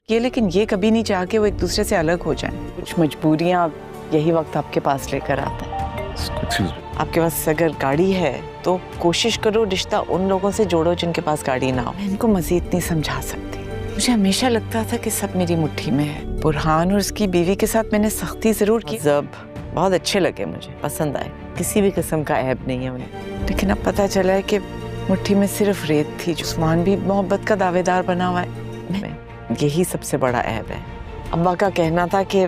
ये, लेकिन ये कभी नहीं चाहा कि वो एक दूसरे से अलग हो जाएं। कुछ मजबूरियां यही वक्त आपके पास लेकर आता है। आपके पास अगर गाड़ी है तो कोशिश करो रिश्ता उन लोगों से जोड़ो जिनके पास गाड़ी ना हो। मैं इनको मजीद नहीं समझा सकती। मुझे हमेशा लगता था कि सब मेरी मुट्ठी में है। बुरहान और उसकी बीवी के साथ मैंने सख्ती जरूर की। जब बहुत अच्छे लगे, मुझे पसंद आए, किसी भी किस्म का ऐब नहीं है उन्हें। लेकिन अब पता चला है कि मुट्ठी में सिर्फ रेत थी। उस्मान भी मोहब्बत का दावेदार बना हुआ है। यही सबसे बड़ा ऐब है। अब्बा का कहना था कि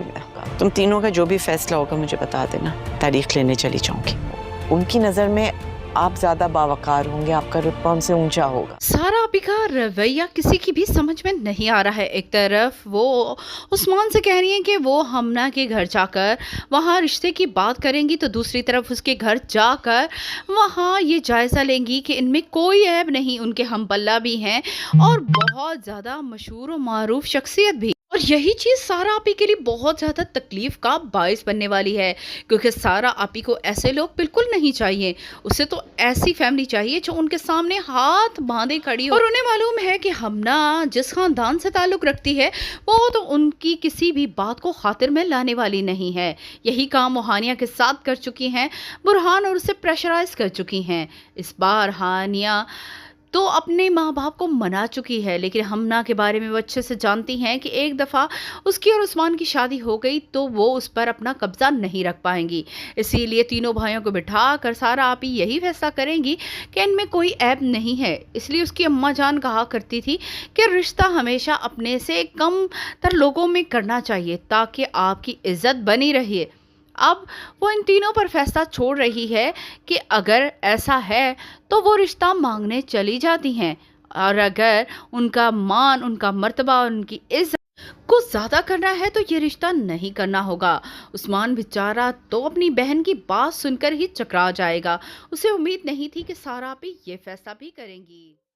तुम तीनों का जो भी फैसला होगा मुझे बता देना, तारीख लेने चली जाऊंगी। उनकी नज़र में आप ज्यादा बावकार होंगे, आपका रुतबा उनसे ऊंचा होगा। सारा अभी का रवैया किसी की भी समझ में नहीं आ रहा है। एक तरफ वो उस्मान से कह रही हैं कि वो हमना के घर जाकर वहाँ रिश्ते की बात करेंगी, तो दूसरी तरफ उसके घर जाकर वहाँ ये जायज़ा लेंगी कि इनमें कोई ऐब नहीं, उनके हम पल्ला भी हैं और बहुत ज़्यादा मशहूर और मारूफ शख्सियत भी। और यही चीज़ सारा आपी के लिए बहुत ज़्यादा तकलीफ का बायस बनने वाली है, क्योंकि सारा आपी को ऐसे लोग बिल्कुल नहीं चाहिए। उसे तो ऐसी फैमिली चाहिए जो उनके सामने हाथ बांधे खड़ी हो। और उन्हें मालूम है कि हमना जिस खानदान से ताल्लुक़ रखती है वो तो उनकी किसी भी बात को खातिर में लाने वाली नहीं है। यही काम वो हानिया के साथ कर चुकी हैं। बुरहान और उसे प्रेशराइज कर चुकी हैं। इस बार हानिया तो अपने माँ बाप को मना चुकी है, लेकिन हमना के बारे में वो अच्छे से जानती हैं कि एक दफ़ा उसकी और उस्मान की शादी हो गई तो वो उस पर अपना कब्ज़ा नहीं रख पाएंगी। इसीलिए तीनों भाइयों को बिठा कर सारा आपी यही फैसला करेंगी कि इनमें कोई ऐब नहीं है। इसलिए उसकी अम्मा जान कहा करती थी कि रिश्ता हमेशा अपने से कम तर लोगों में करना चाहिए ताकि आपकी इज़्ज़त बनी रहे। अब वो इन तीनों पर फैसला छोड़ रही है कि अगर ऐसा है तो वो रिश्ता मांगने चली जाती हैं, और अगर उनका मान, उनका मर्तबा, उनकी इज्जत को ज़्यादा करना है तो ये रिश्ता नहीं करना होगा। उस्मान बेचारा तो अपनी बहन की बात सुनकर ही चकरा जाएगा। उसे उम्मीद नहीं थी कि सारा भी ये फैसला भी करेंगी।